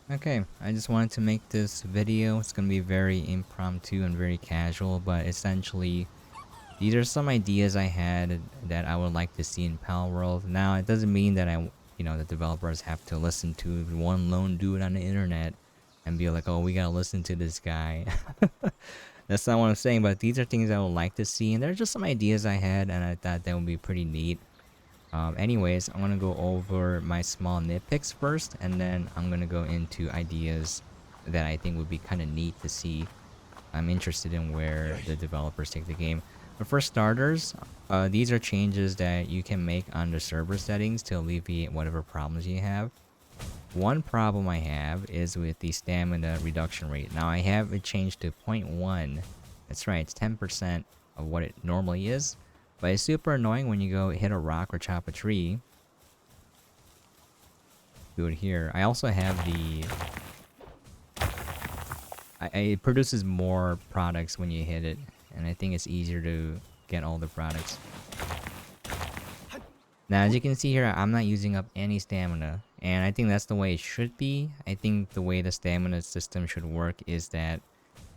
Okay, I just wanted to make this video. It's gonna be very impromptu and very casual, but essentially, these are some ideas I had that I would like to see in Palworld. Now, it doesn't mean that the developers have to listen to one lone dude on the internet and be like, oh, we gotta listen to this guy. That's not what I'm saying, but these are things I would like to see, and they're just some ideas I had, and I thought that would be pretty neat. Anyways, I'm gonna go over my small nitpicks first, and then I'm gonna go into ideas that I think would be kind of neat to see. I'm interested in where the developers take the game. But for starters, these are changes that you can make on the server settings to alleviate whatever problems you have. One problem I have is with the stamina reduction rate. Now I have it changed to 0.1. That's right, it's 10% of what it normally is. But it's super annoying when you go hit a rock or chop a tree. Do it here. I also have the... it produces more products when you hit it. And I think it's easier to get all the products. Now, as you can see here, I'm not using up any stamina. And I think that's the way it should be. I think the way the stamina system should work is that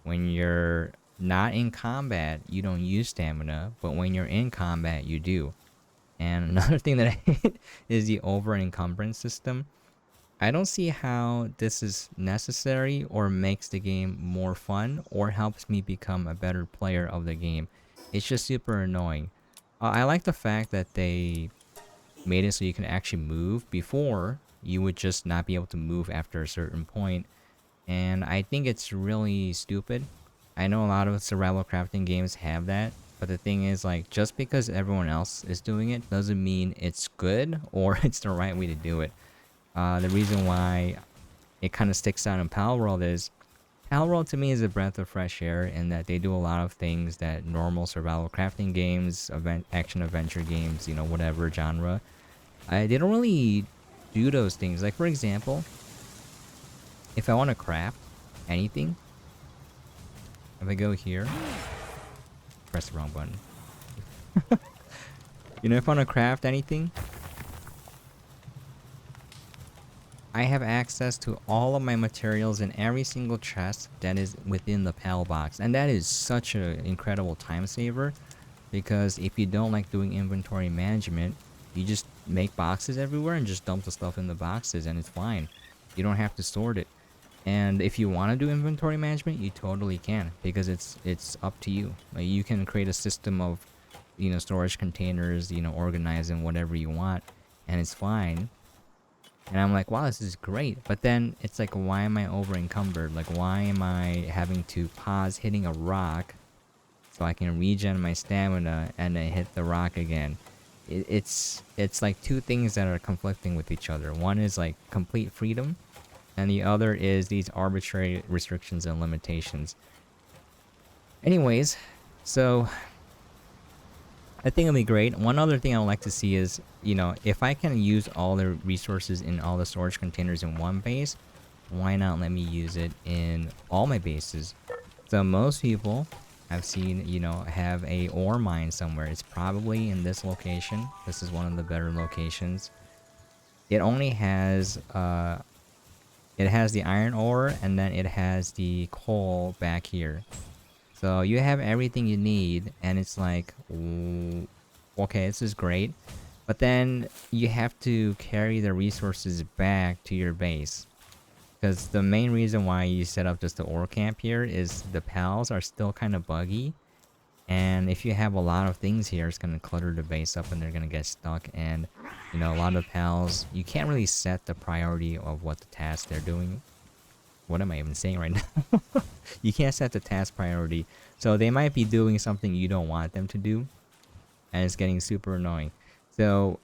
when you're not in combat, you don't use stamina. But when you're in combat, you do. And another thing that I hate is the over encumbrance system. I don't see how this is necessary or makes the game more fun or helps me become a better player of the game. It's just super annoying. I like the fact that they made it so you can actually move. Before, you would just not be able to move after a certain point. And I think it's really stupid. I know a lot of survival crafting games have that. But the thing is, like, just because everyone else is doing it doesn't mean it's good or it's the right way to do it. The reason why it kind of sticks out in Palworld is Palworld to me is a breath of fresh air in that they do a lot of things that normal survival crafting games, action adventure games, whatever genre, they don't really do those things. Like, for example, if I want to craft anything, if I go here, press the wrong button. If I want to craft anything, I have access to all of my materials in every single chest that is within the PAL box. And that is such an incredible time saver. Because if you don't like doing inventory management, you just make boxes everywhere and just dump the stuff in the boxes and it's fine. You don't have to sort it. And if you want to do inventory management, you totally can. Because it's up to you. Like, you can create a system of, storage containers, organize them whatever you want. And it's fine. And I'm like, wow, this is great. But then it's like, why am I over encumbered? Like, why am I having to pause hitting a rock so I can regen my stamina and then hit the rock again? It's like two things that are conflicting with each other. One is like complete freedom, and the other is these arbitrary restrictions and limitations. Anyways, so I think it'll be great. One other thing I would like to see is, if I can use all the resources in all the storage containers in one base, why not let me use it in all my bases? So most people I've seen, have a ore mine somewhere. It's probably in this location. This is one of the better locations. It only has, it has the iron ore, and then it has the coal back here. So you have everything you need, and it's like, okay, this is great. But then you have to carry the resources back to your base. Because the main reason why you set up just the ore camp here is the pals are still kind of buggy. And if you have a lot of things here, it's going to clutter the base up and they're going to get stuck. And, a lot of pals, you can't really set the priority of what the task they're doing. What am I even saying right now? You can't set the task priority. So they might be doing something you don't want them to do. And it's getting super annoying. So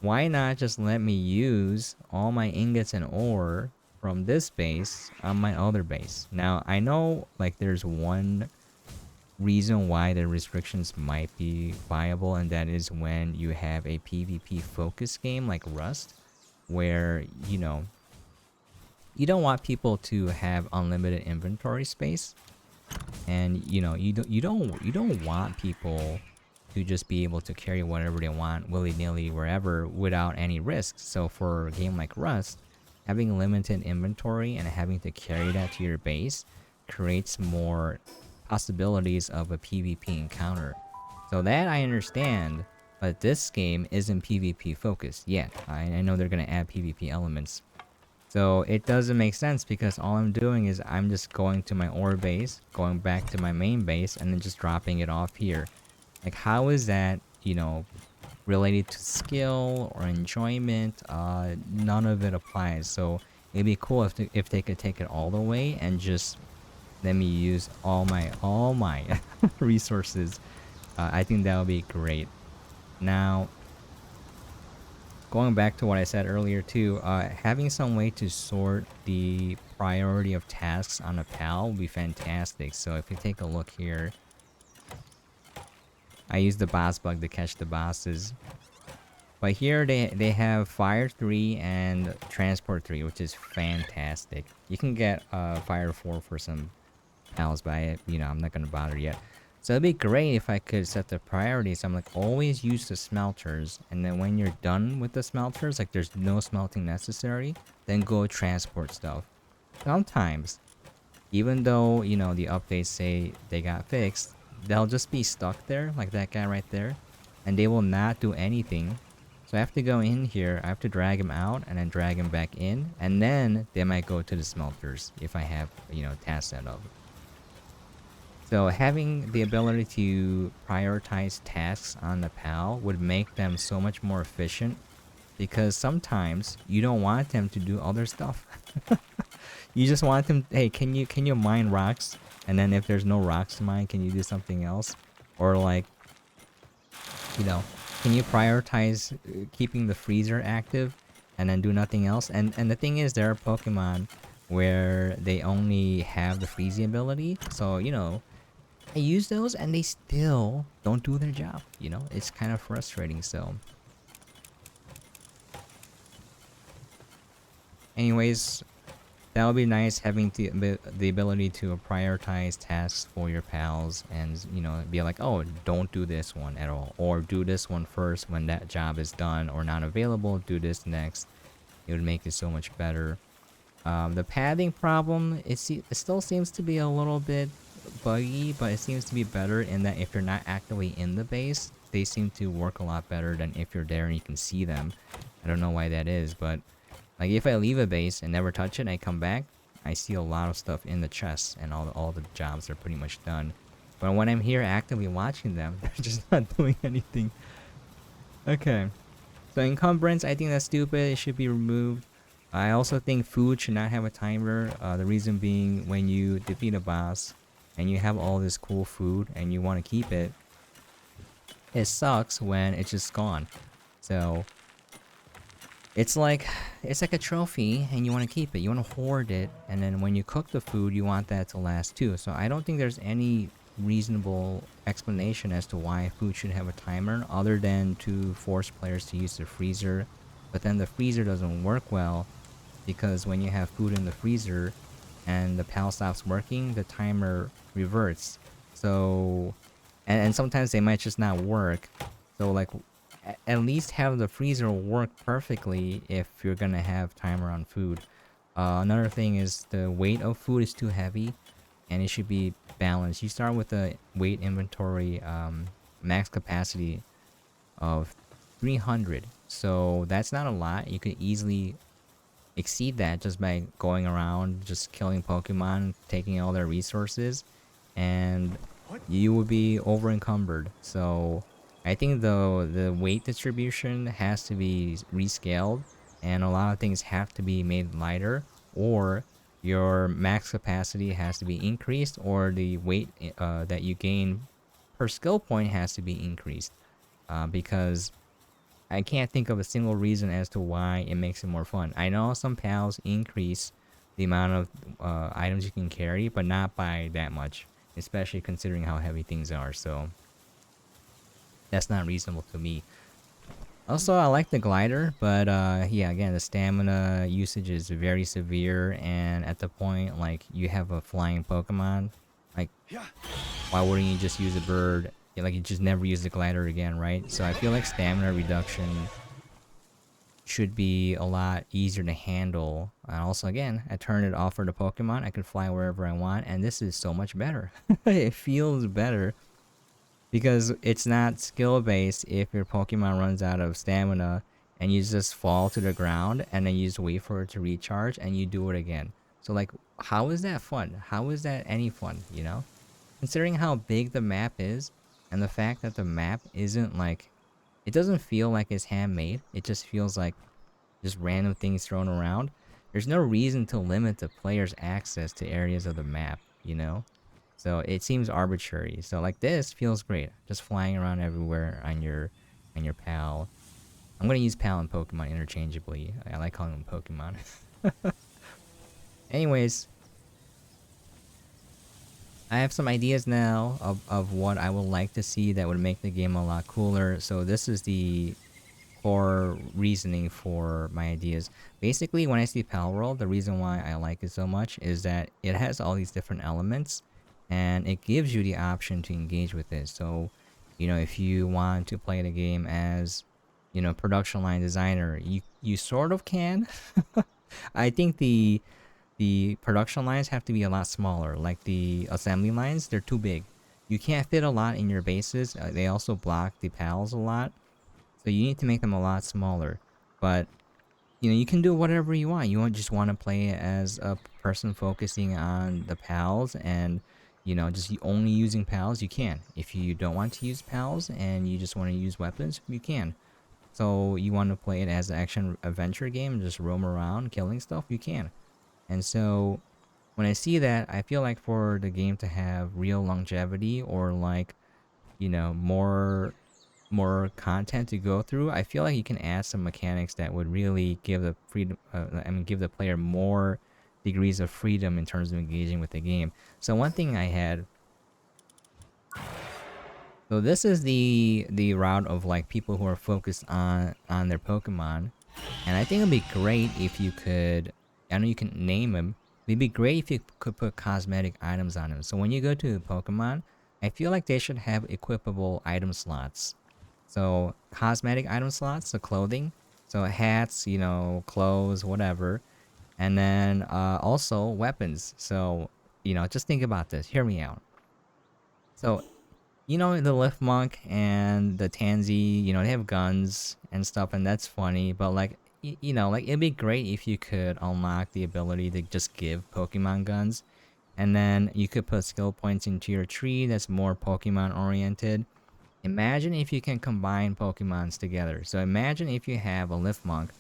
why not just let me use all my ingots and ore from this base on my other base? Now, I know like there's one reason why the restrictions might be viable, and that is when you have a PvP focus game like Rust, where, you don't want people to have unlimited inventory space, and you don't want people to just be able to carry whatever they want willy-nilly wherever without any risks. So for a game like Rust, having limited inventory and having to carry that to your base creates more possibilities of a PvP encounter. So that I understand, but this game isn't PvP focused yet. I know they're gonna add PvP elements. So it doesn't make sense because all I'm doing is I'm just going to my ore base, going back to my main base, and then just dropping it off here. Like, how is that, related to skill or enjoyment? None of it applies. So it'd be cool if they could take it all the way and just let me use all my resources. I think that would be great. Now, going back to what I said earlier too, having some way to sort the priority of tasks on a pal would be fantastic. So if you take a look here, I use the boss bug to catch the bosses. But here they have Fire 3 and Transport 3, which is fantastic. You can get Fire 4 for some pals, but I'm not gonna bother yet. So it'd be great if I could set the priorities. I'm like, always use the smelters, and then when you're done with the smelters, like there's no smelting necessary, then go transport stuff. Sometimes, even though, the updates say they got fixed, they'll just be stuck there, like that guy right there, and they will not do anything. So I have to go in here, I have to drag him out, and then drag him back in, and then they might go to the smelters if I have, tasks set up. So having the ability to prioritize tasks on the PAL would make them so much more efficient, because sometimes you don't want them to do other stuff. You just want them, hey, can you mine rocks? And then if there's no rocks to mine, can you do something else? Or like, can you prioritize keeping the freezer active and then do nothing else? And the thing is, there are Pokemon where they only have the freezing ability. So, I use those and they still don't do their job. It's kind of frustrating. So anyways, that would be nice, having the ability to prioritize tasks for your pals, and be like, oh, don't do this one at all, or do this one first when that job is done or not available, do this next. It would make it so much better. The padding problem, it still seems to be a little bit buggy, but it seems to be better in that if you're not actively in the base, they seem to work a lot better than if you're there and you can see them. I don't know why that is, but like if I leave a base and never touch it and I come back, I see a lot of stuff in the chests and all the jobs are pretty much done. But when I'm here actively watching them, they're just not doing anything. Okay. So encumbrance, I think that's stupid. It should be removed. I also think food should not have a timer. The reason being, when you defeat a boss and you have all this cool food and you want to keep it, it sucks when it's just gone. So it's like a trophy and you want to keep it. You want to hoard it, and then when you cook the food, you want that to last too. So I don't think there's any reasonable explanation as to why food should have a timer, other than to force players to use the freezer. But then the freezer doesn't work well, because when you have food in the freezer and the PAL stops working, the timer reverts. So and sometimes they might just not work. So like, at least have the freezer work perfectly if you're gonna have timer on food. Another thing is the weight of food is too heavy, and it should be balanced. You start with a weight inventory max capacity of 300, so that's not a lot. You could easily exceed that just by going around, just killing Pokemon, taking all their resources, and you would be over encumbered. So I think the weight distribution has to be rescaled, and a lot of things have to be made lighter, or your max capacity has to be increased, or the weight that you gain per skill point has to be increased. Because I can't think of a single reason as to why it makes it more fun. I know some pals increase the amount of items you can carry, but not by that much, especially considering how heavy things are. So that's not reasonable to me. Also, I like the glider, but yeah, again, the stamina usage is very severe, and at the point, like, you have a flying Pokemon, like, why wouldn't you just use a bird? Like, you just never use the glider again, right? So I feel like stamina reduction should be a lot easier to handle. And also, again, I turn it off for the Pokemon. I can fly wherever I want, and this is so much better. It feels better because it's not skill based. If your Pokemon runs out of stamina and you just fall to the ground and then you just wait for it to recharge and you do it again. So like, how is that fun? How is that any fun, you know? Considering how big the map is and the fact that the map isn't like, it doesn't feel like it's handmade. It just feels like just random things thrown around. There's no reason to limit the player's access to areas of the map, you know? So it seems arbitrary. So like this feels great. Just flying around everywhere on your pal. I'm gonna use pal and Pokemon interchangeably. I like calling them Pokemon. Anyways, I have some ideas now of what I would like to see that would make the game a lot cooler. So this is the core reasoning for my ideas. Basically, when I see Palworld, the reason why I like it so much is that it has all these different elements and it gives you the option to engage with it. So, you know, if you want to play the game as, you know, production line designer, you sort of can. I think the production lines have to be a lot smaller. Like the assembly lines, they're too big. You can't fit a lot in your bases. They also block the pals a lot. So you need to make them a lot smaller. But you know, you can do whatever you want. You just want to play as a person focusing on the pals and you know, just only using pals, you can. If you don't want to use pals and you just want to use weapons, you can. So you want to play it as an action adventure game and just roam around killing stuff, you can. And so when I see that, I feel like for the game to have real longevity or like, you know, more content to go through, I feel like you can add some mechanics that would really give the freedom, give the player more degrees of freedom in terms of engaging with the game. So one thing I had, so this is the route of like people who are focused on their Pokemon, and I think it'd be great if you could, I know you can name them. It'd be great if you could put cosmetic items on them. So when you go to Pokemon, I feel like they should have equipable item slots. So cosmetic item slots, so clothing, so hats, you know, clothes, whatever, and then also weapons. So you know, just think about this. Hear me out. So you know the Lift Monk and the Tansy, you know, they have guns and stuff, and that's funny. But like, you know, like it'd be great if you could unlock the ability to just give Pokemon guns, and then you could put skill points into your tree that's more Pokemon oriented. Imagine if you can combine Pokemons together. So imagine if you have a Lift Monk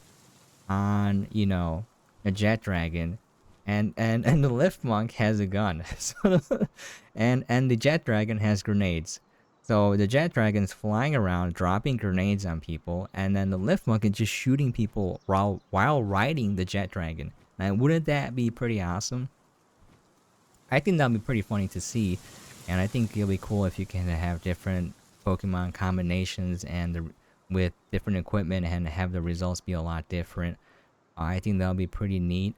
on, you know, a Jet Dragon, and the Lift Monk has a gun. So, and the Jet Dragon has grenades. So the Jet Dragon's flying around, dropping grenades on people, and then the Lift Monk is just shooting people while riding the Jet Dragon. Now, wouldn't that be pretty awesome? I think that'd be pretty funny to see, and I think it'll be cool if you can have different Pokemon combinations and with different equipment and have the results be a lot different. I think that'll be pretty neat.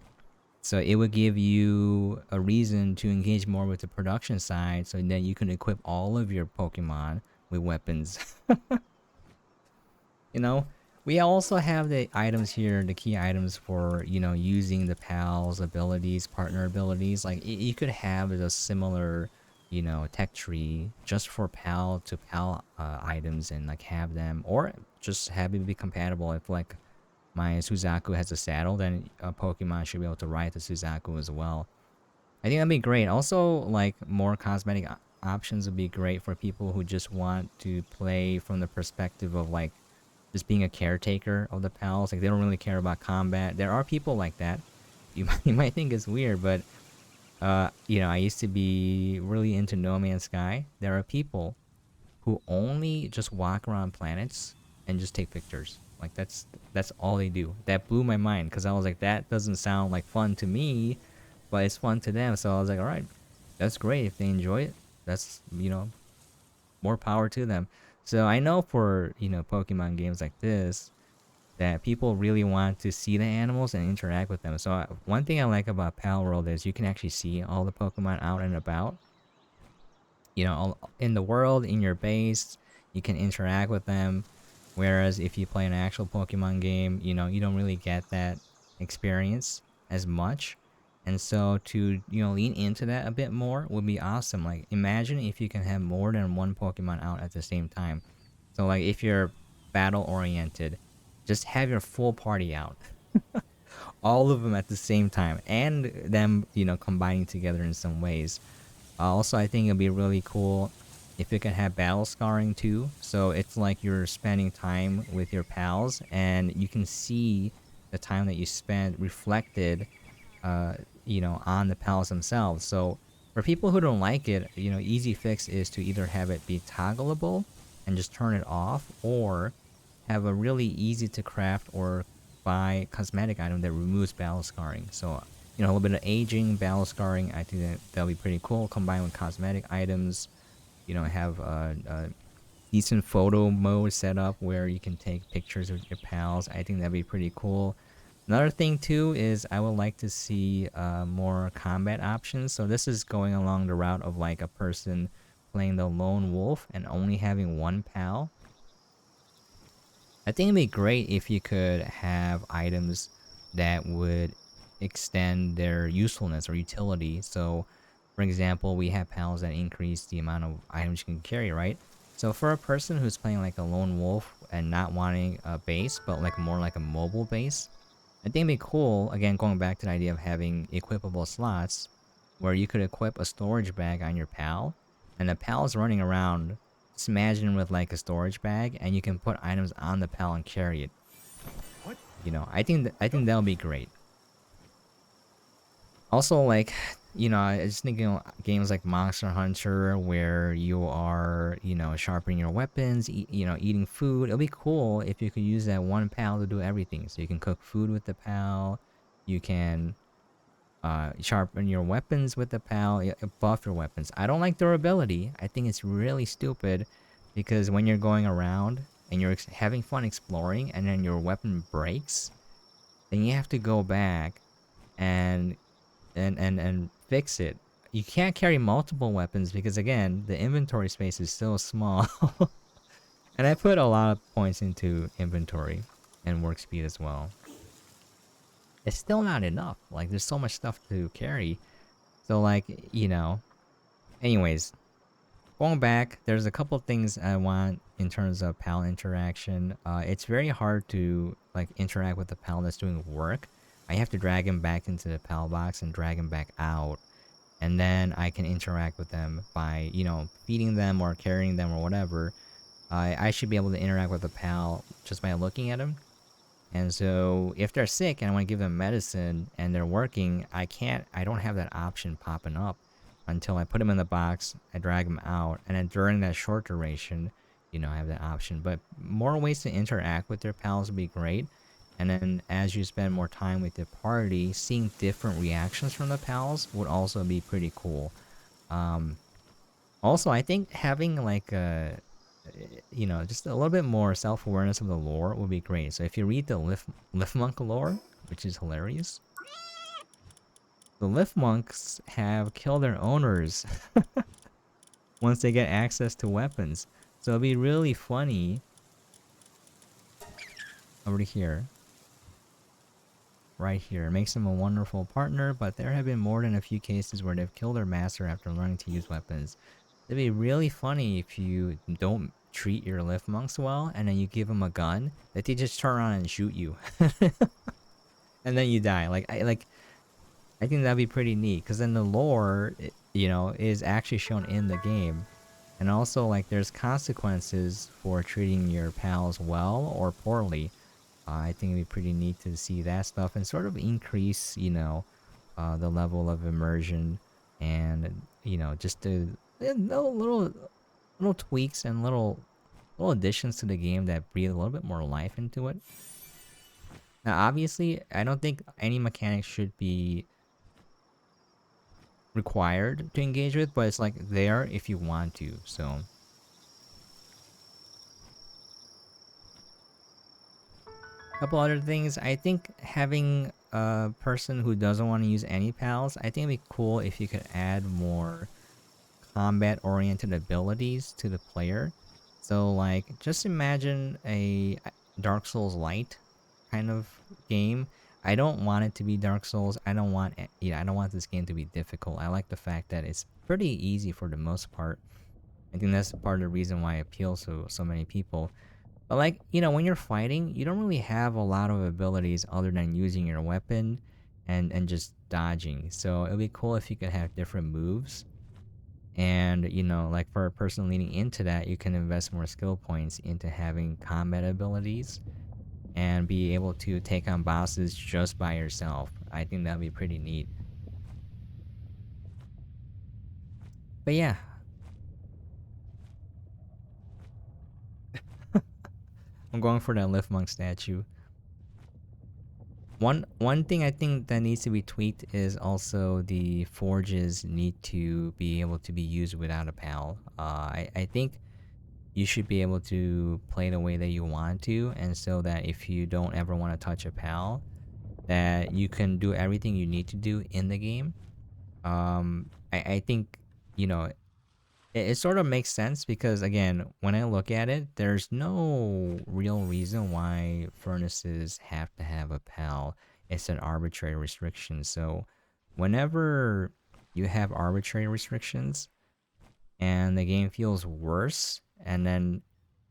So it would give you a reason to engage more with the production side, so then you can equip all of your Pokemon with weapons. You know, we also have the items here, the key items for, you know, using the pals abilities, partner abilities. Like you could have a similar, you know, tech tree just for pal to pal items and like have them, or just have it be compatible. If like my Suzaku has a saddle, then a Pokemon should be able to ride the Suzaku as well. I think that'd be great. Also, like more cosmetic options would be great for people who just want to play from the perspective of like just being a caretaker of the pals. Like they don't really care about combat. There are people like that. You might think it's weird, but you know, I used to be really into No Man's Sky. There are people who only just walk around planets and just take pictures. Like that's all they do. That blew my mind because I was like, that doesn't sound like fun to me, but it's fun to them. So I was like, all right, that's great if they enjoy it. That's, you know, more power to them. So I know for, you know, Pokemon games like this that people really want to see the animals and interact with them. So one thing I like about Palworld is you can actually see all the Pokemon out and about. You know, all in the world, in your base, you can interact with them. Whereas if you play an actual Pokemon game, you don't really get that experience as much. And so to, lean into that a bit more would be awesome. Like imagine if you can have more than one Pokemon out at the same time. So like if you're battle oriented, just have your full party out. All of them at the same time and them, combining together in some ways. Also, I think it'd be really cool if you can have battle scarring too. So it's like you're spending time with your pals, and you can see the time that you spent reflected, uh, on the pals themselves. So for people who don't like it, easy fix is to either have it be toggleable and just turn it off, or have a really easy to craft or buy cosmetic item that removes battle scarring. So, a little bit of aging, battle scarring, I think that'll be pretty cool. Combined with cosmetic items, have a decent photo mode set up where you can take pictures with your pals. I think that'd be pretty cool. Another thing too is I would like to see more combat options. So this is going along the route of like a person playing the lone wolf and only having one pal. I think it'd be great if you could have items that would extend their usefulness or utility. So, for example, we have pals that increase the amount of items you can carry, right? So for a person who's playing like a lone wolf and not wanting a base, but like more like a mobile base, I think it'd be cool, again, going back to the idea of having equipable slots, where you could equip a storage bag on your pal, and the pal's running around. Just imagine with like a storage bag, and you can put items on the pal and carry it. I think that'll be great. Also, like, I just thinking games like Monster Hunter, where you are, sharpening your weapons, eating food. It'll be cool if you could use that one pal to do everything. So you can cook food with the pal, you can sharpen your weapons with the pal, buff your weapons. I don't like durability. I think it's really stupid because when you're going around and you're having fun exploring and then your weapon breaks, then you have to go back and fix it. You can't carry multiple weapons because again, the inventory space is so small. And I put a lot of points into inventory and work speed as well. It's still not enough. Like there's so much stuff to carry. So like, anyways, going back, there's a couple things I want in terms of pal interaction. It's very hard to like interact with the pal that's doing work. I have to drag him back into the pal box and drag him back out. And then I can interact with them by, feeding them or carrying them or whatever. I should be able to interact with the pal just by looking at him. And so if they're sick and I want to give them medicine and they're working, I don't have that option popping up until I put them in the box, I drag them out, and then during that short duration, I have that option. But more ways to interact with their pals would be great. And then as you spend more time with the party, seeing different reactions from the pals would also be pretty cool. Also, I think having like just a little bit more self-awareness of the lore would be great. So if you read the Lift Monk lore, which is hilarious, the Lift Monks have killed their owners once they get access to weapons. So it'd be really funny over here. Right here. It makes them a wonderful partner, but there have been more than a few cases where they've killed their master after learning to use weapons. It'd be really funny if you don't treat your lift monks well, and then you give them a gun, that they just turn around and shoot you. And then you die. I think that'd be pretty neat, because then the lore, is actually shown in the game. And also, like, there's consequences for treating your pals well or poorly. I think it'd be pretty neat to see that stuff and sort of increase, the level of immersion and, just the little tweaks and little additions to the game that breathe a little bit more life into it. Now, obviously, I don't think any mechanics should be required to engage with, but it's like there if you want to, so. Couple other things, I think having a person who doesn't want to use any pals, I think it'd be cool if you could add more combat-oriented abilities to the player. So like, just imagine a Dark Souls light kind of game. I don't want it to be Dark Souls. I don't want it, I don't want this game to be difficult. I like the fact that it's pretty easy for the most part. I think that's part of the reason why it appeals to so many people. But like, when you're fighting, you don't really have a lot of abilities other than using your weapon and just dodging. So it'd be cool if you could have different moves. And like for a person leaning into that, you can invest more skill points into having combat abilities and be able to take on bosses just by yourself. I think that'd be pretty neat. But yeah, I'm going for that Lift Monk statue. One thing I think that needs to be tweaked is also the forges need to be able to be used without a pal. I think you should be able to play the way that you want to, and so that if you don't ever want to touch a pal, that you can do everything you need to do in the game. I think you know it sort of makes sense because again, when I look at it, there's no real reason why furnaces have to have a pal. It's an arbitrary restriction. So whenever you have arbitrary restrictions and the game feels worse and then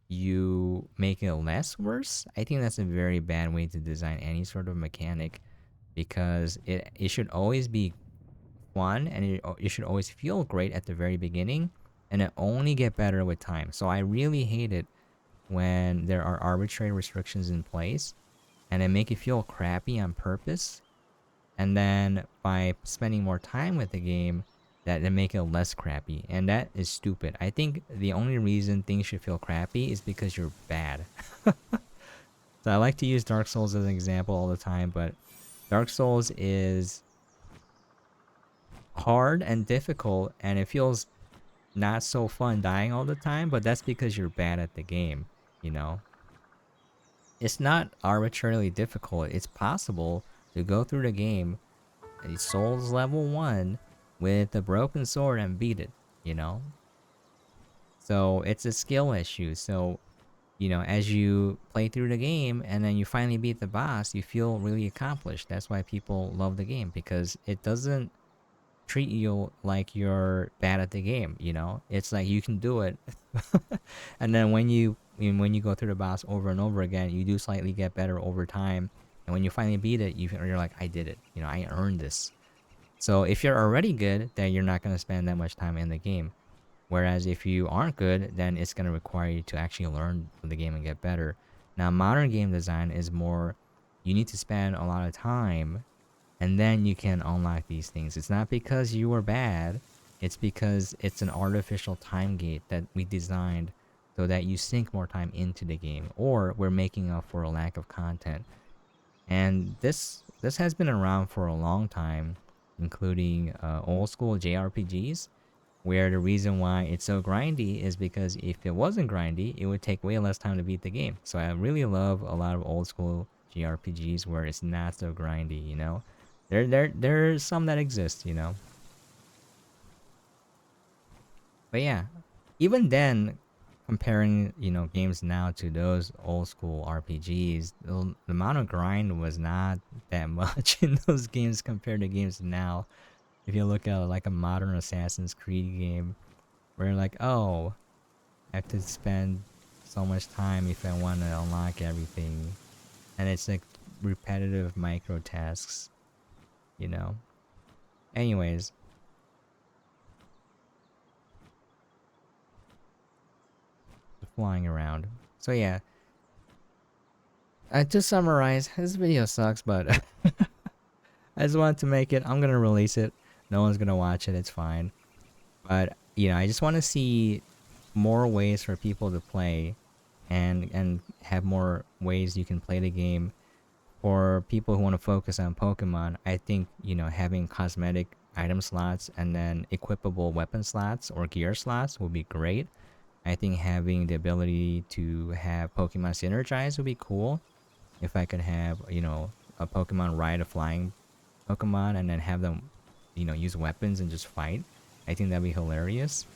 you make it less worse, I think that's a very bad way to design any sort of mechanic, because it should always be fun and it should always feel great at the very beginning, and it only get better with time. So I really hate it when there are arbitrary restrictions in place and they make it feel crappy on purpose, and then by spending more time with the game, that they make it less crappy, and that is stupid. I think the only reason things should feel crappy is because you're bad. So I like to use Dark Souls as an example all the time, but Dark Souls is hard and difficult, and it feels not so fun dying all the time, but that's because you're bad at the game, you know? It's not arbitrarily difficult. It's possible to go through the game, a Souls level 1, with a broken sword and beat it, you know? So it's a skill issue. So, as you play through the game and then you finally beat the boss, you feel really accomplished. That's why people love the game, because it doesn't treat you like you're bad at the game. It's like you can do it. And then when you go through the boss over and over again, you do slightly get better over time, and when you finally beat it, you're like, I did it, I earned this. So if you're already good, then you're not going to spend that much time in the game. Whereas if you aren't good, then it's going to require you to actually learn the game and get better. Now modern game design is more, you need to spend a lot of time and then you can unlock these things. It's not because you were bad, it's because it's an artificial time gate that we designed so that you sink more time into the game, or we're making up for a lack of content. And this has been around for a long time, including old school JRPGs, where the reason why it's so grindy is because if it wasn't grindy, it would take way less time to beat the game. So I really love a lot of old school JRPGs where it's not so grindy. There's some that exist. But yeah, even then, comparing games now to those old school RPGs, the amount of grind was not that much in those games compared to games now. If you look at like a modern Assassin's Creed game, where like, oh, I have to spend so much time if I want to unlock everything, and it's like repetitive micro tasks. Anyways, flying around. So yeah, to summarize, this video sucks, but I just wanted to make it. I'm gonna release it. No one's gonna watch it. It's fine. But I just want to see more ways for people to play, and have more ways you can play the game. For people who want to focus on Pokemon, I think having cosmetic item slots and then equipable weapon slots or gear slots would be great. I think having the ability to have Pokemon synergize would be cool. If I could have, a Pokemon ride a flying Pokemon and then have them, use weapons and just fight, I think that'd be hilarious.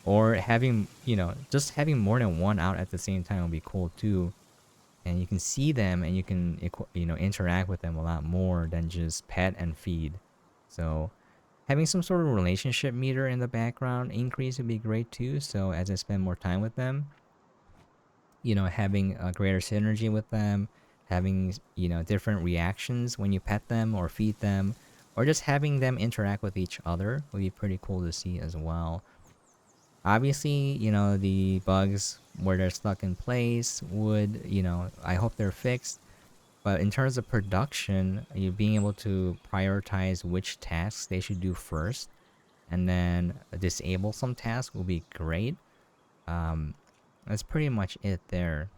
Or having, just having more than one out at the same time would be cool too. And you can see them and you can, interact with them a lot more than just pet and feed. So having some sort of relationship meter in the background increase would be great too. So as I spend more time with them, having a greater synergy with them, having, different reactions when you pet them or feed them, or just having them interact with each other would be pretty cool to see as well. Obviously, the bugs where they're stuck in place would, I hope they're fixed. But in terms of production, you being able to prioritize which tasks they should do first and then disable some tasks will be great. Um, that's pretty much it there.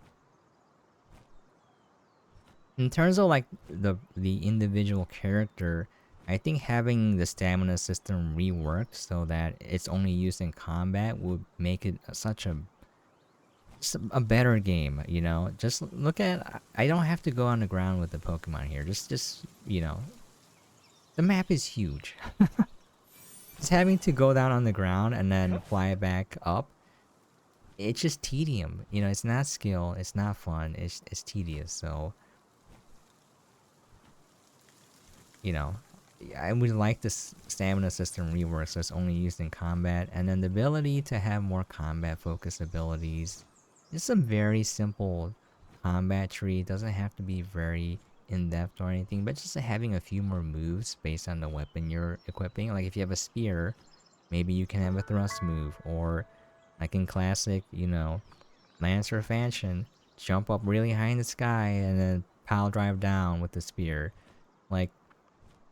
In terms of like the individual character, I think having the stamina system reworked so that it's only used in combat would make it such a better game. Just look at, I don't have to go on the ground with the Pokemon here. Just the map is huge. Just having to go down on the ground and then fly back up, it's just tedium. It's not skill, it's not fun, it's tedious. So you know, I would like this stamina system rework so it's only used in combat, and then the ability to have more combat focused abilities. Just a very simple combat tree. It doesn't have to be very in depth or anything, but just having a few more moves based on the weapon you're equipping. Like if you have a spear, maybe you can have a thrust move, or like in classic, Lancer Fansion, jump up really high in the sky and then pile drive down with the spear. Like,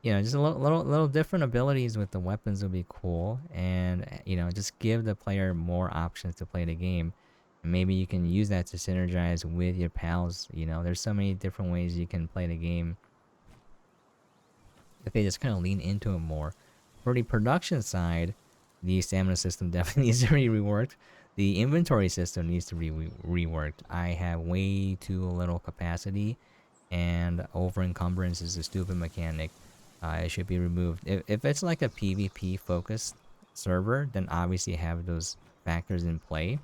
just a little different abilities with the weapons would be cool, and just give the player more options to play the game. And maybe you can use that to synergize with your pals. There's so many different ways you can play the game if they just kind of lean into it more. For the production side, the stamina system definitely needs to be reworked. The inventory system needs to be reworked. I have way too little capacity, and over encumbrance is a stupid mechanic. It should be removed. If it's like a PvP focused server, then obviously have those factors in play.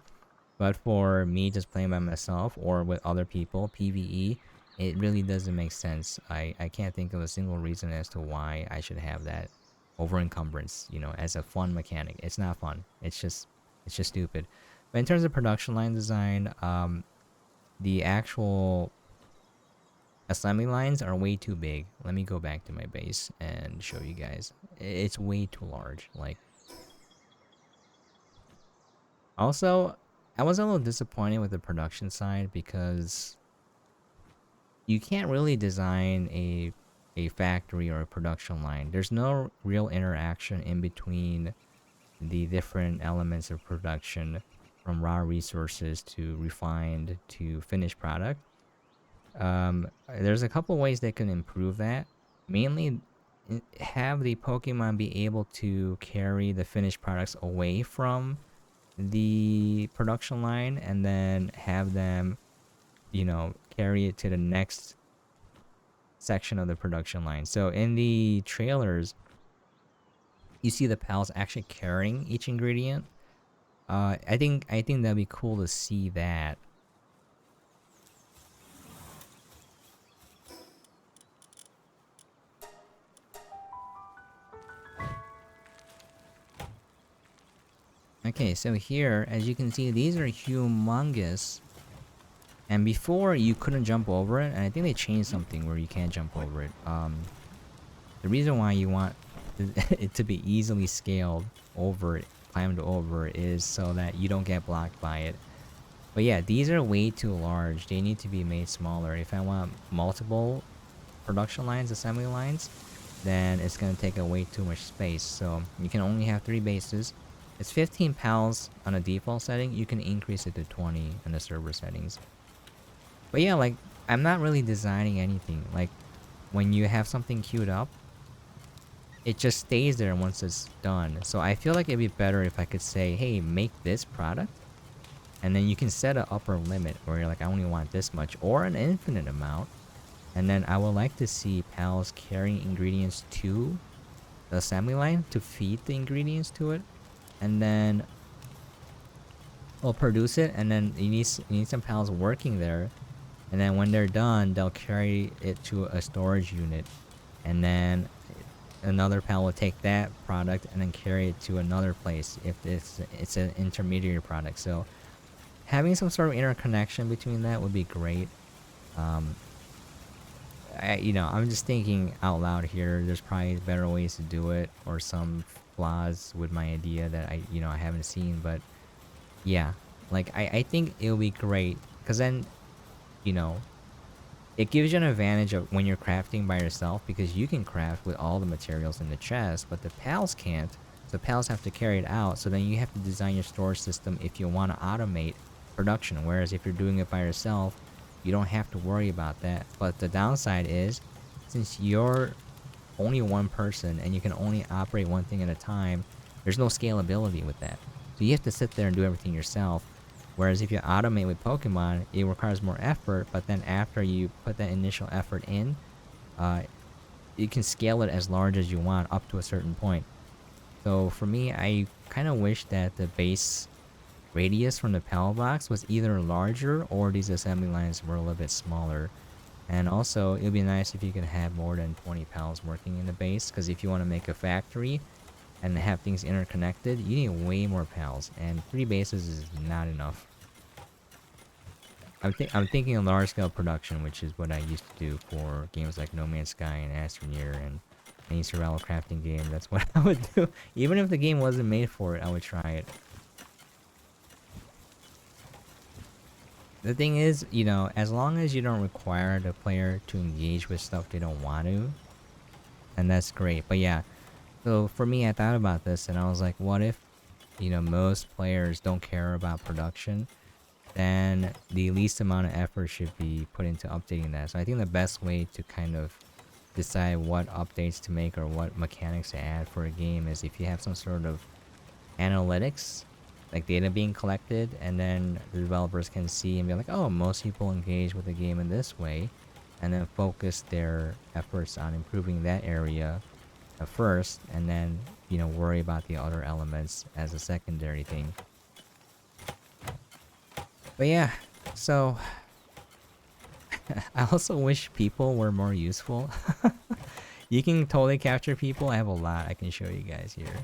But for me just playing by myself or with other people, PvE, it really doesn't make sense. I can't think of a single reason as to why I should have that over encumbrance, as a fun mechanic. It's not fun. It's just stupid. But in terms of production line design, the actual assembly lines are way too big. Let me go back to my base and show you guys. It's way too large. Like, also, I was a little disappointed with the production side because you can't really design a factory or a production line. There's no real interaction in between the different elements of production, from raw resources to refined to finished product. There's a couple ways they can improve that. Mainly, have the Pokemon be able to carry the finished products away from the production line, and then have them, carry it to the next section of the production line. So in the trailers, you see the pals actually carrying each ingredient. I think that'd be cool to see that. Okay, so here, as you can see, these are humongous. And before, you couldn't jump over it, and I think they changed something where you can't jump over it. The reason why you want it to be easily scaled over it, climbed over, is so that you don't get blocked by it. But yeah, these are way too large. They need to be made smaller. If I want multiple production lines, assembly lines, then it's gonna take up way too much space. So you can only have 3 bases. It's 15 pals on a default setting. You can increase it to 20 in the server settings. But yeah, like, I'm not really designing anything. Like, when you have something queued up, it just stays there once it's done. So I feel like it'd be better if I could say, hey, make this product, and then you can set an upper limit where you're like, I only want this much, or an infinite amount. And then I would like to see pals carrying ingredients to the assembly line to feed the ingredients to it. And then will produce it, and then you need some pals working there, and then when they're done, they'll carry it to a storage unit, and then another pal will take that product and then carry it to another place if it's an intermediary product. So having some sort of interconnection between that would be great. Um, I'm just thinking out loud here. There's probably better ways to do it, or some flaws with my idea that I haven't seen. But yeah, like I think it'll be great because then, you know, it gives you an advantage of when you're crafting by yourself because you can craft with all the materials in the chest, but the pals can't. So pals have to carry it out. So then you have to design your storage system if you want to automate production. Whereas if you're doing it by yourself, you don't have to worry about that. But the downside is, since you're only one person and you can only operate one thing at a time, there's no scalability with that. So you have to sit there and do everything yourself. Whereas if you automate with Pokemon, it requires more effort, but then after you put that initial effort in, uh, you can scale it as large as you want up to a certain point. So for me, I kind of wish that the base radius from the Pal Box was either larger or these assembly lines were a little bit smaller. And also, it would be nice if you could have more than 20 pals working in the base, because if you want to make a factory and have things interconnected, you need way more pals, and 3 bases is not enough. I'm thinking of large scale production, which is what I used to do for games like No Man's Sky and Astroneer and any survival crafting game. That's what I would do. Even if the game wasn't made for it, I would try it. The thing is, as long as you don't require the player to engage with stuff they don't want to, and that's great. But yeah, so for me, I thought about this and I was like, what if, most players don't care about production? Then the least amount of effort should be put into updating that. So I think the best way to kind of decide what updates to make or what mechanics to add for a game is if you have some sort of analytics, like data being collected, and then the developers can see and be like, oh, most people engage with the game in this way, and then focus their efforts on improving that area first, and then worry about the other elements as a secondary thing. But yeah, so I also wish people were more useful. You can totally capture people. I have a lot I can show you guys here.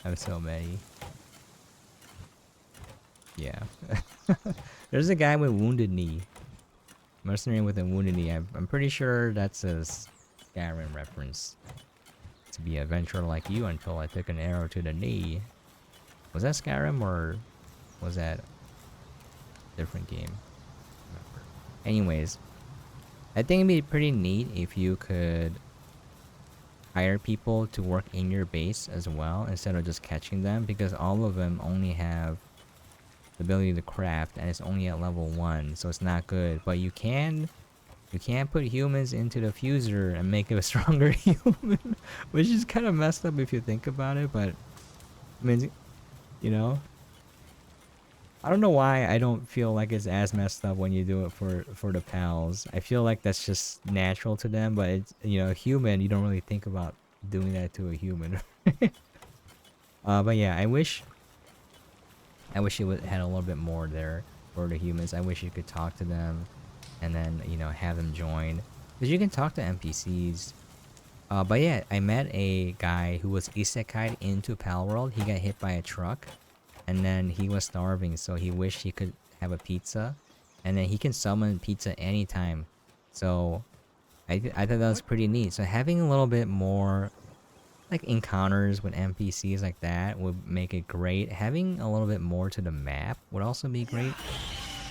I have so many. Yeah. There's a guy with wounded knee. Mercenary with a wounded knee. I'm pretty sure that's a Skyrim reference. To be a adventurer like you until I took an arrow to the knee. Was that Skyrim or was that a different game? Anyways, I think it'd be pretty neat if you could hire people to work in your base as well instead of just catching them, because all of them only have the ability to craft and it's only at level 1, so it's not good. But you can put humans into the fuser and make it a stronger human, which is kind of messed up if you think about it. But I mean, I don't know why I don't feel like it's as messed up when you do it for the pals. I feel like that's just natural to them, but it's, human, you don't really think about doing that to a human. But yeah, I wish it had a little bit more there for the humans. I wish you could talk to them and then, have them join. Because you can talk to NPCs. But yeah, I met a guy who was isekai'd into Palworld. He got hit by a truck. And then he was starving, so he wished he could have a pizza. And then he can summon pizza anytime. So I thought that was pretty neat. So having a little bit more like encounters with NPCs like that would make it great. Having a little bit more to the map would also be great.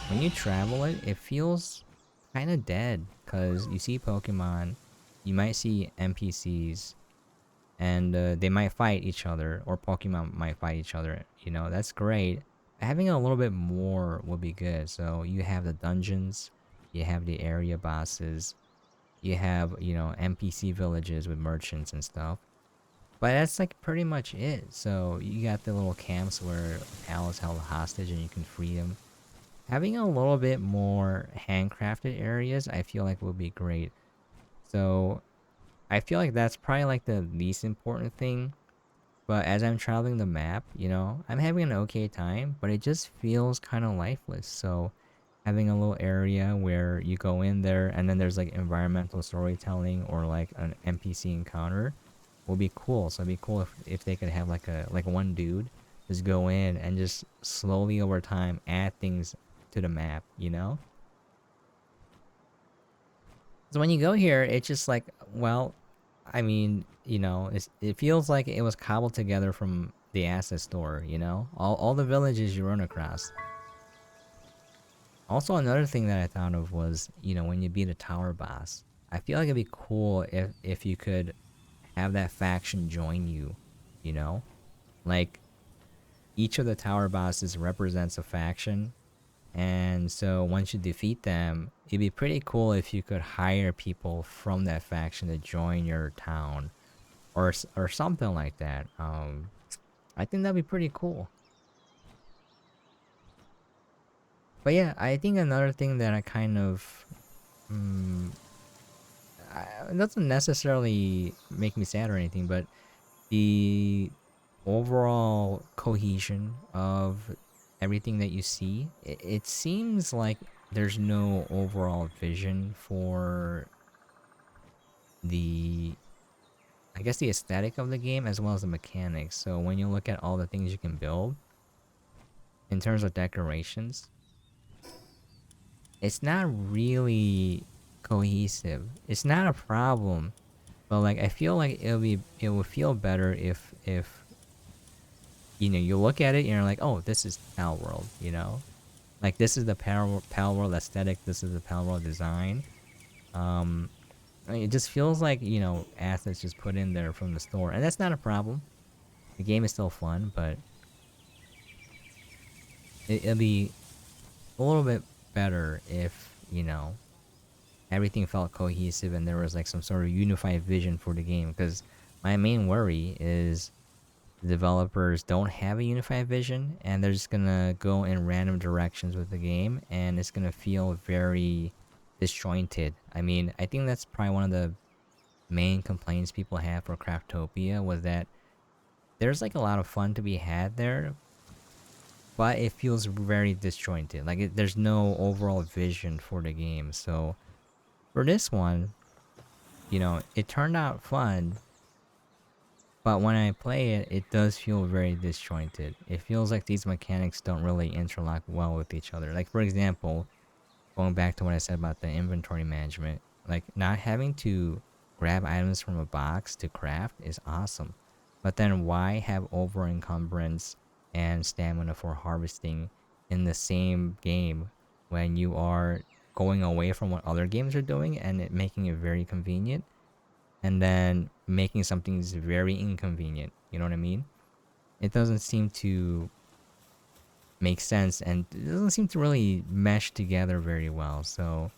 When you travel it, it feels kind of dead. Because you see Pokemon, you might see NPCs, and they might fight each other, or Pokemon might fight each other. That's great. Having a little bit more would be good. So you have the dungeons, you have the area bosses, you have, NPC villages with merchants and stuff. But that's like pretty much it. So you got the little camps where Al is held hostage and you can free them. Having a little bit more handcrafted areas, I feel like would be great. So I feel like that's probably like the least important thing. But as I'm traveling the map, you know, I'm having an okay time, but it just feels kind of lifeless. So having a little area where you go in there and then there's like environmental storytelling or like an NPC encounter will be cool. So it'd be cool if they could have like one dude just go in and just slowly over time add things to the map, you know? So when you go here, it's just like, well, I mean, you know, it feels like it was cobbled together from the asset store, you know? All the villages you run across. Also, another thing that I thought of was, you know, when you beat a tower boss, I feel like it'd be cool if you could have that faction join you, you know? Like each of the tower bosses represents a faction, and so once you defeat them, it'd be pretty cool if you could hire people from that faction to join your town or something like that. I think that'd be pretty cool. But yeah, I think another thing that I kind of mm, it doesn't necessarily make me sad or anything, but the overall cohesion of everything that you see, it seems like there's no overall vision for the, I guess, the aesthetic of the game as well as the mechanics. So when you look at all the things you can build in terms of decorations, it's not really cohesive. It's not a problem, but like I feel like it would feel better if you know you look at it and you're like, oh, this is Palworld, you know, like this is the Palworld aesthetic, this is the Palworld design. Um, I mean, it just feels like, you know, assets just put in there from the store, and that's not a problem. The game is still fun, but it'll be a little bit better if, you know, everything felt cohesive and there was like some sort of unified vision for the game. Because my main worry is the developers don't have a unified vision and they're just gonna go in random directions with the game and it's gonna feel very disjointed. I mean, I think that's probably one of the main complaints people have for Craftopia was that there's like a lot of fun to be had there, but it feels very disjointed. Like there's no overall vision for the game. So for this one, you know, it turned out fun, but when I play it, it does feel very disjointed. It feels like these mechanics don't really interlock well with each other. Like for example, going back to what I said about the inventory management, like not having to grab items from a box to craft is awesome. But then why have over encumbrance and stamina for harvesting in the same game when you are going away from what other games are doing and making it very convenient and then making something very inconvenient? You know what I mean? It doesn't seem to make sense and it doesn't seem to really mesh together very well. So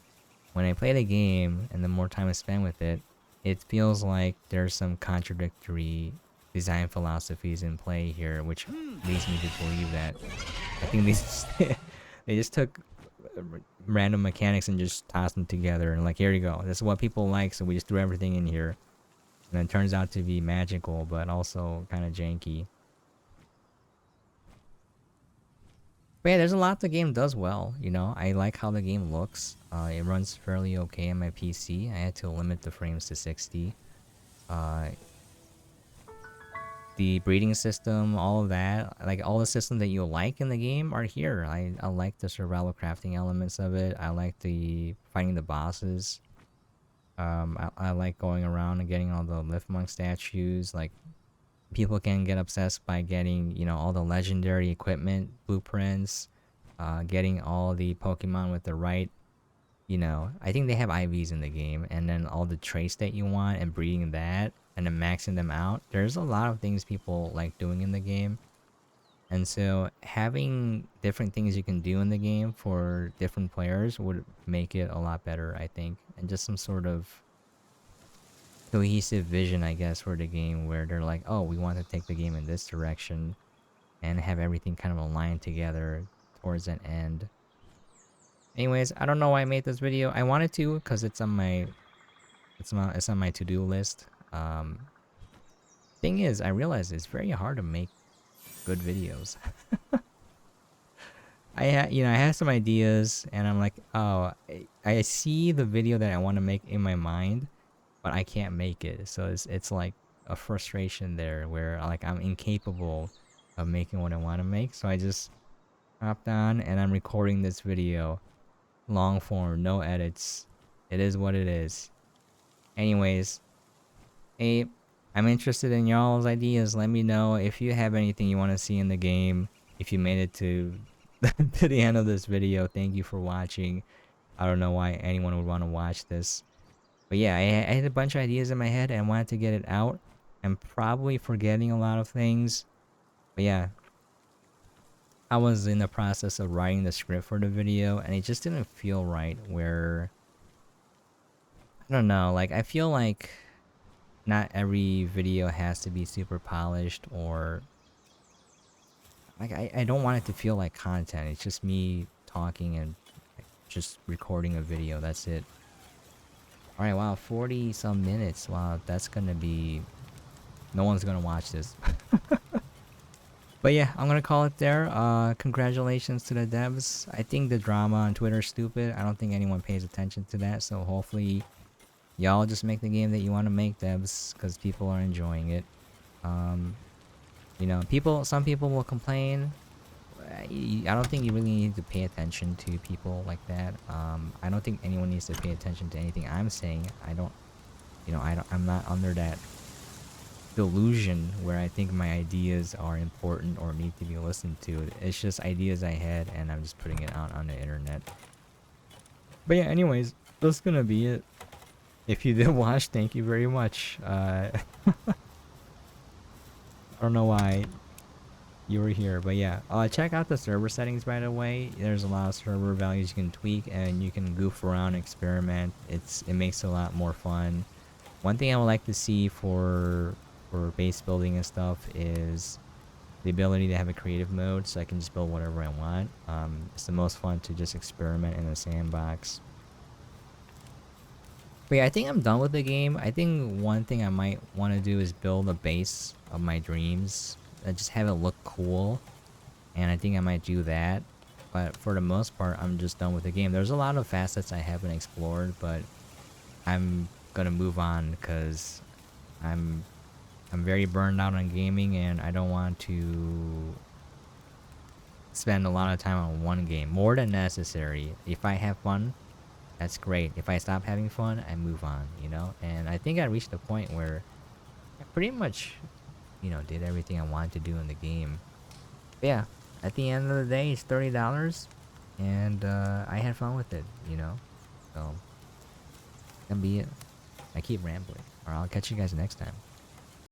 when I play the game and the more time I spend with it, it feels like there's some contradictory design philosophies in play here, which leads me to believe that I think these they just took random mechanics and just tossed them together and like, here you go, this is what people like, so we just threw everything in here, and it turns out to be magical but also kind of janky. But yeah, there's a lot the game does well, you know. I like how the game looks. It runs fairly okay on my PC. I had to limit the frames to 60. Uh, the breeding system, all of that, like all the systems that you like in the game are here. I like the survival crafting elements of it. I like the fighting the bosses. I like going around and getting all the Lift Monk statues. Like, people can get obsessed by getting, you know, all the legendary equipment blueprints, getting all the Pokemon with the right, you know, I think they have IVs in the game, and then all the traits that you want and breeding that and then maxing them out. There's a lot of things people like doing in the game. And so having different things you can do in the game for different players would make it a lot better, I think. And just some sort of cohesive vision, I guess, for the game where they're like, oh, we want to take the game in this direction and have everything kind of aligned together towards an end. Anyways, I don't know why I made this video. I wanted to because it's on my to-do list. Thing is, I realize it's very hard to make good videos. I have some ideas, and I'm like, oh, I see the video that I want to make in my mind, but I can't make it. So it's like a frustration there, where like I'm incapable of making what I want to make. So I just hopped on, and I'm recording this video, long form, no edits. It is what it is. Anyways, hey, I'm interested in y'all's ideas. Let me know if you have anything you want to see in the game. If you made it to to the end of this video, thank you for watching. I don't know why anyone would want to watch this. But yeah, I had a bunch of ideas in my head and I wanted to get it out. I'm probably forgetting a lot of things. But yeah, I was in the process of writing the script for the video and it just didn't feel right where... I don't know, like I feel like not every video has to be super polished, or like I don't want it to feel like content. It's just me talking and like, just recording a video. That's it. All right, wow, 40 some minutes. Wow, that's gonna be... no one's gonna watch this. But yeah, I'm gonna call it there. Congratulations to the devs. I think the drama on Twitter is stupid. I don't think anyone pays attention to that. So hopefully y'all just make the game that you want to make, devs, because people are enjoying it. You know, some people will complain. I don't think you really need to pay attention to people like that. I don't think anyone needs to pay attention to anything I'm saying. I don't, I'm not under that delusion where I think my ideas are important or need to be listened to. It's just ideas I had and I'm just putting it out on the internet. But yeah, anyways, that's gonna be it. If you did watch, thank you very much. I don't know why you were here, but yeah, check out the server settings, by the way. There's a lot of server values you can tweak and you can goof around, experiment. It makes it a lot more fun. One thing I would like to see for base building and stuff is the ability to have a creative mode, so I can just build whatever I want. It's the most fun to just experiment in a sandbox. But yeah, I think I'm done with the game. I think one thing I might want to do is build a base of my dreams. Just have it look cool. And I think I might do that. But for the most part, I'm just done with the game. There's a lot of facets I haven't explored, but I'm gonna move on because I'm very burned out on gaming and I don't want to spend a lot of time on one game. More than necessary. If I have fun, that's great. If I stop having fun, I move on, you know? And I think I reached the point where I pretty much, did everything I wanted to do in the game. But yeah, at the end of the day, it's $30, and I had fun with it, So, that'll be it. I keep rambling, or I'll catch you guys next time.